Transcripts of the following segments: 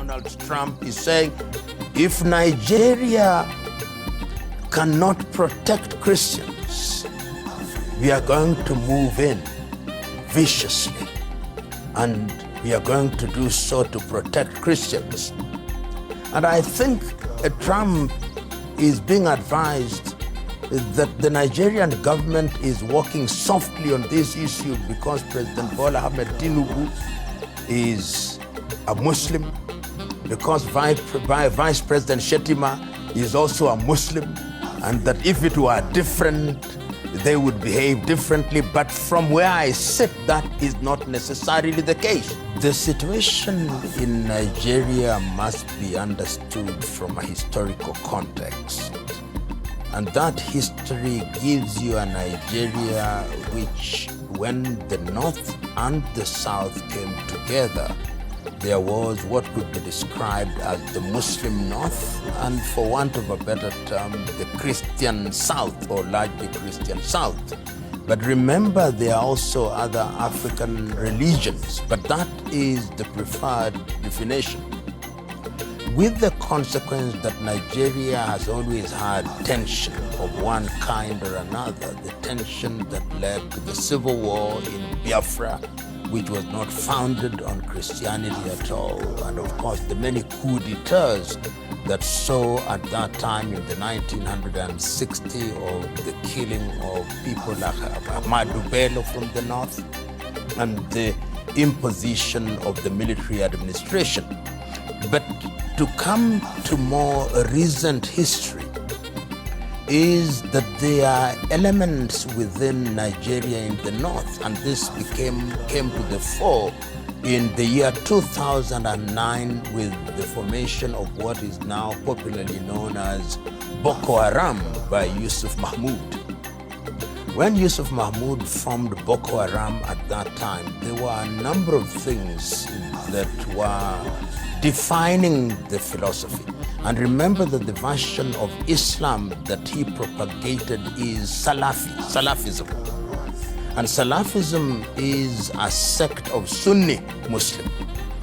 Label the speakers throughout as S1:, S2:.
S1: Donald Trump is saying, if Nigeria cannot protect Christians, we are going to move in viciously, and we are going to do so to protect Christians. And I think Trump is being advised that the Nigerian government is working softly on this issue because President Bola Ahmed Tinubu is a Muslim, because Vice President Shetima is also a Muslim, and that if it were different, they would behave differently. But from where I sit, that is not necessarily the case. The situation in Nigeria must be understood from a historical context. And that history gives you a Nigeria which, when the North and the South came together, there was what could be described as the Muslim North, and for want of a better term, the Christian South, or largely Christian South. But remember, there are also other African religions, but that is the preferred definition. With the consequence that Nigeria has always had tension of one kind or another, the tension that led to the civil war in Biafra, which was not founded on Christianity at all, and of course the many coups d'etats that saw at that time in the 1960 of the killing of people like Ahmadu Bello from the north, and the imposition of the military administration. But to come to more recent history is that there are elements within Nigeria in the north, and this came to the fore in the year 2009 with the formation of what is now popularly known as Boko Haram by Yusuf Mahmoud. When Yusuf Mahmoud formed Boko Haram at that time, there were a number of things that were defining the philosophy. And remember that the version of Islam that he propagated is Salafism. And Salafism is a sect of Sunni Muslim.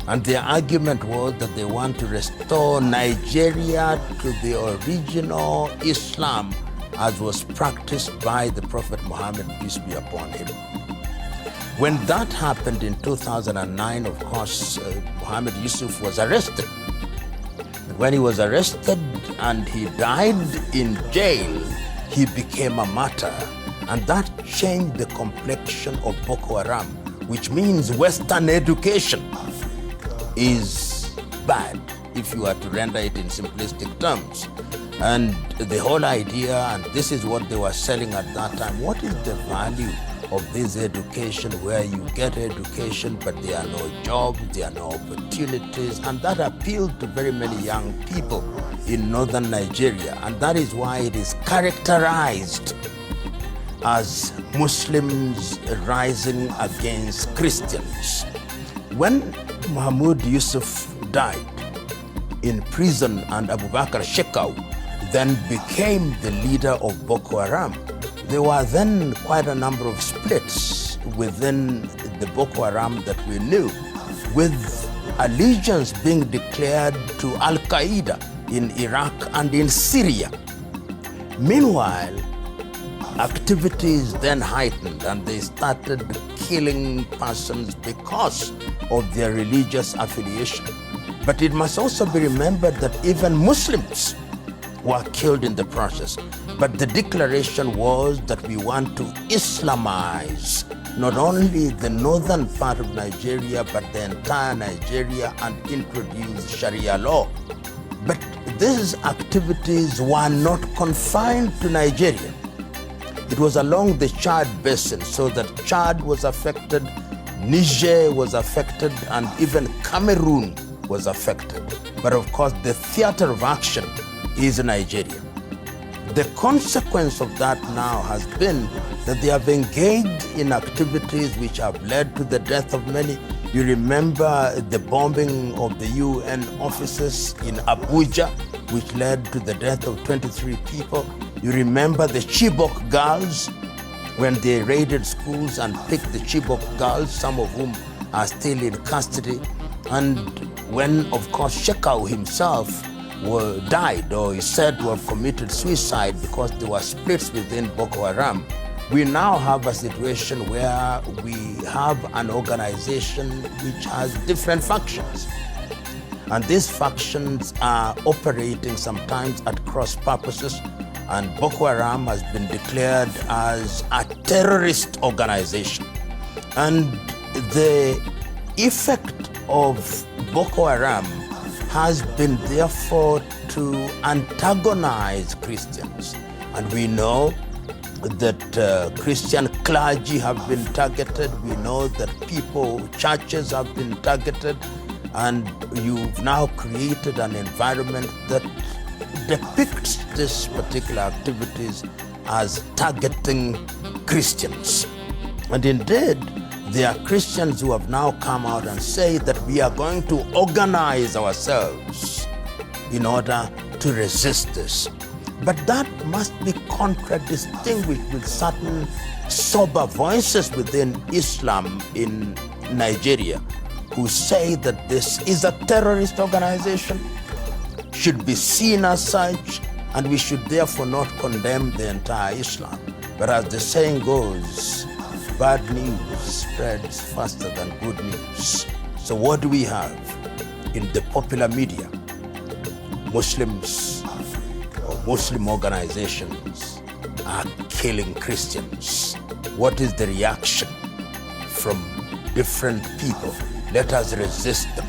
S1: And their argument was that they want to restore Nigeria to the original Islam as was practiced by the Prophet Muhammad, peace be upon him. When that happened in 2009, of course, Muhammad Yusuf was arrested. When he was arrested and he died in jail, he became a martyr. And that changed the complexion of Boko Haram, which means Western education is bad, if you are to render it in simplistic terms. And the whole idea, and this is what they were selling at that time, what is the value of this education where you get education but there are no jobs, there are no opportunities? And that appealed to very many young people in northern Nigeria, and that is why it is characterized as Muslims rising against Christians. When Mahmoud Yusuf died in prison and Abu Bakr Shekau then became the leader of Boko Haram, there were then quite a number of splits within the Boko Haram that we knew, with allegiance being declared to Al-Qaeda in Iraq and in Syria. Meanwhile, activities then heightened and they started killing persons because of their religious affiliation. But it must also be remembered that even Muslims were killed in the process. But the declaration was that we want to Islamize not only the northern part of Nigeria, but the entire Nigeria, and introduce Sharia law. But these activities were not confined to Nigeria. It was along the Chad basin, so that Chad was affected, Niger was affected, and even Cameroon was affected. But of course, the theater of action is Nigeria. The consequence of that now has been that they have engaged in activities which have led to the death of many. You remember the bombing of the UN offices in Abuja, which led to the death of 23 people. You remember the Chibok girls, when they raided schools and picked the Chibok girls, some of whom are still in custody. And when, of course, Shekau himself died, or is said to have committed suicide because there were splits within Boko Haram, we now have a situation where we have an organization which has different factions. And these factions are operating sometimes at cross purposes, and Boko Haram has been declared as a terrorist organization. And the effect of Boko Haram has been therefore to antagonize Christians. And we know that Christian clergy have been targeted. We know that churches have been targeted. And you've now created an environment that depicts these particular activities as targeting Christians. And indeed, there are Christians who have now come out and say that we are going to organize ourselves in order to resist this. But that must be contradistinguished with certain sober voices within Islam in Nigeria who say that this is a terrorist organization, should be seen as such, and we should therefore not condemn the entire Islam. But as the saying goes, bad news spreads faster than good news. So what do we have in the popular media? Muslims or Muslim organizations are killing Christians. What is the reaction from different people? Let us resist them.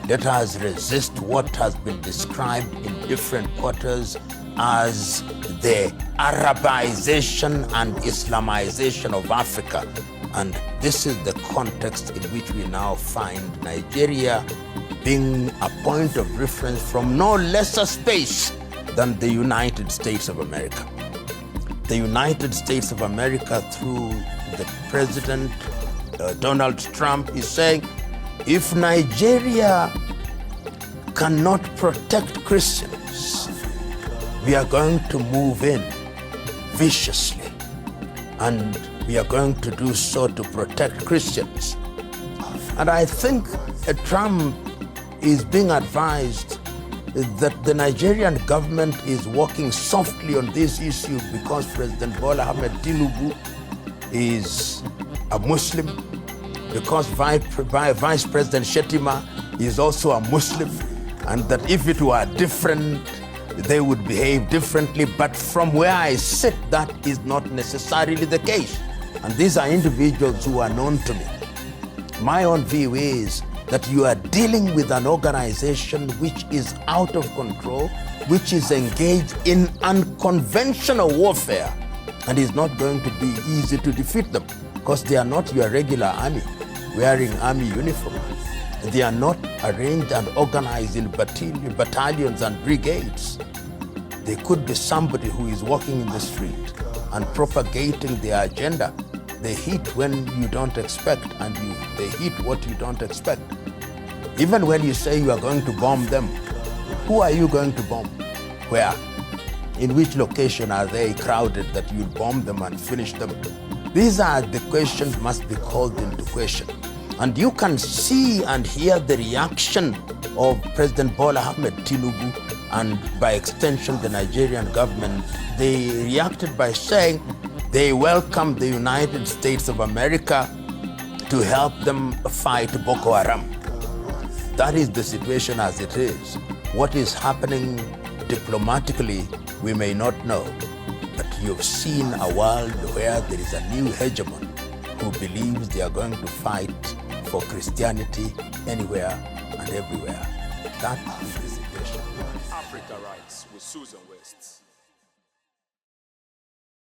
S1: Let us resist what has been described in different quarters as the Arabization and Islamization of Africa. And this is the context in which we now find Nigeria being a point of reference from no lesser space than the United States of America. The United States of America, through the President Donald Trump, is saying, if Nigeria cannot protect Christians, we are going to move in viciously, and we are going to do so to protect Christians. And I think Trump is being advised that the Nigerian government is working softly on this issue because President Bola Ahmed Tinubu is a Muslim, because Vice President Shetima is also a Muslim, and that if it were different, they would behave differently. But from where I sit, that is not necessarily the case. And these are individuals who are known to me. My own view is that you are dealing with an organization which is out of control, which is engaged in unconventional warfare, and is not going to be easy to defeat them, because they are not your regular army wearing army uniform. They are not arranged and organized in battalions and brigades. They could be somebody who is walking in the street and propagating their agenda. They hit when you don't expect, and they hit what you don't expect. Even when you say you are going to bomb them, who are you going to bomb? Where? In which location are they crowded that you'll bomb them and finish them? These are the questions must be called into question. And you can see and hear the reaction of President Bola Ahmed Tinubu, and by extension the Nigerian government. They reacted by saying they welcome the United States of America to help them fight Boko Haram. That is the situation as it is. What is happening diplomatically, we may not know. But you've seen a world where there is a new hegemony who believes they are going to fight for Christianity anywhere and everywhere. That is the situation.
S2: Africa Writes with Susan West.